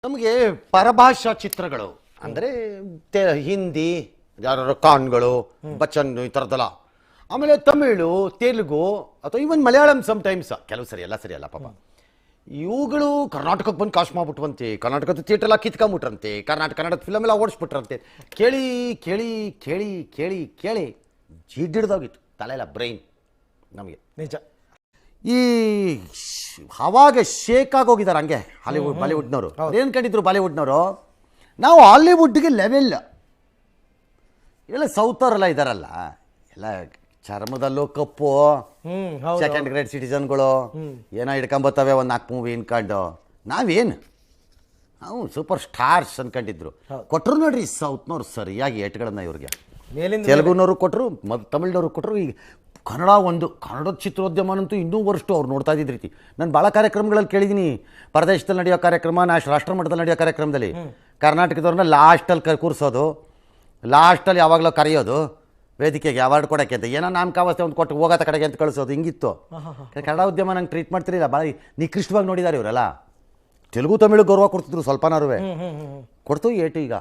ನಮಗೆ ಪರಭಾಷಾ ಚಿತ್ರಗಳು ಅಂದರೆ ಹಿಂದಿ ಯಾರು ಖಾನ್ಗಳು ಬಚ್ಚನ್ ಈ ಥರದ್ದಲ್ಲ, ಆಮೇಲೆ ತಮಿಳು, ತೆಲುಗು ಅಥವಾ ಇವನ್ ಮಲಯಾಳಂ ಸಮ್ಟೈಮ್ಸ್, ಕೆಲವು ಸರಿ ಎಲ್ಲ ಸರಿ ಅಲ್ಲ ಪಾಪ. ಇವುಗಳು ಕರ್ನಾಟಕಕ್ಕೆ ಬಂದು ಕಾಶ್ ಮಾಡ್ಬಿಟ್ವಂತೆ, ಕರ್ನಾಟಕದ ಥಿಯೇಟರ್ ಎಲ್ಲ ಕಿತ್ಕೊಂಬಿಟ್ರಂತೆ, ಕನ್ನಡದ ಫಿಲಮ್ ಎಲ್ಲ ಓಡಿಸ್ಬಿಟ್ರಂತೆ. ಕೇಳಿ ಕೇಳಿ ಕೇಳಿ ಕೇಳಿ ಕೇಳಿ ಜಿಡ್ಡಿಡ್ದೋಗಿತ್ತು ತಲೆ ಎಲ್ಲ, ಬ್ರೈನ್ ನಮಗೆ ನಿಜ. ಈ ಅವಾಗ ಶೇಕ್ ಆಗೋಗಿದ್ದಾರೆ ಹಂಗೆ ಬಾಲಿವುಡ್ನವರು. ಏನು ಕಂಡಿದ್ರು ಬಾಲಿವುಡ್ನವರು, ನಾವು ಹಾಲಿವುಡ್ಗೆ ಲೆವೆಲ್ ಎಲ್ಲ ಸೌತವರೆಲ್ಲ ಇದ್ದಾರಲ್ಲ, ಎಲ್ಲ ಚರ್ಮದಲ್ಲೂ ಕಪ್ಪು, ಸೆಕೆಂಡ್ ಗ್ರೇಡ್ ಸಿಟಿಸನ್ಗಳು ಏನೋ ಹಿಡ್ಕೊಂಬತ್ತವೆ ಒಂದು 4 ಮೂವಿ ಇನ್ಕೊಂಡು. ನಾವು ಸೂಪರ್ ಸ್ಟಾರ್ಸ್ ಅನ್ಕೊಂಡಿದ್ರು. ಕೊಟ್ಟರು ನೋಡ್ರಿ ಸೌತ್ನವ್ರು ಸರಿಯಾಗಿ ಏಟ್ಗಳನ್ನ ಇವ್ರಿಗೆ. ತೆಲುಗುನವರು ಕೊಟ್ಟರು, ತಮಿಳ್ನವ್ರು ಕೊಟ್ಟರು. ಈಗ ಕನ್ನಡದ ಚಿತ್ರೋದ್ಯಮನಂತೂ ಇನ್ನೂ ವರ್ಷ ಅವ್ರು ನೋಡ್ತಾ ಇದ್ದಿದ್ದ ರೀತಿ ನಾನು ಭಾಳ ಕಾರ್ಯಕ್ರಮಗಳಲ್ಲಿ ಕೇಳಿದ್ದೀನಿ. ಪರದೇಶದಲ್ಲಿ ನಡೆಯೋ ಕಾರ್ಯಕ್ರಮ, ರಾಷ್ಟ್ರ ಮಟ್ಟದಲ್ಲಿ ನಡೆಯೋ ಕಾರ್ಯಕ್ರಮದಲ್ಲಿ ಕರ್ನಾಟಕದವ್ರನ್ನ ಲಾಸ್ಟಲ್ಲಿ ಕೂರಿಸೋದು, ಲಾಸ್ಟಲ್ಲಿ ಯಾವಾಗಲೂ ಕರೆಯೋದು ವೇದಿಕೆಗೆ ಅವಾರ್ಡ್ ಕೊಡೋಕ್ಕೆ ಅಂತ, ಏನೋ ನಾಮಕಾವಸ್ಥೆ ಒಂದು ಕೊಟ್ಟು ಹೋಗೋತ ಕಡೆಗೆ ಅಂತ ಕಳಿಸೋದು, ಹಿಂಗಿತ್ತು ಕನ್ನಡ ಉದ್ಯಮ. ನಂಗೆ ಟ್ರೀಟ್ ಮಾಡ್ತಿರಲಿಲ್ಲ, ಭಾಳ ನಿಕೃಷ್ಟವಾಗಿ ನೋಡಿದ್ದಾರೆ ಇವರೆಲ್ಲ. ತೆಲುಗು ತಮಿಳು ಗೌರವ ಕೊಡ್ತಿದ್ರು ಸ್ವಲ್ಪನಾರುವೆ, ಕೊಡ್ತು ಏಟು ಈಗ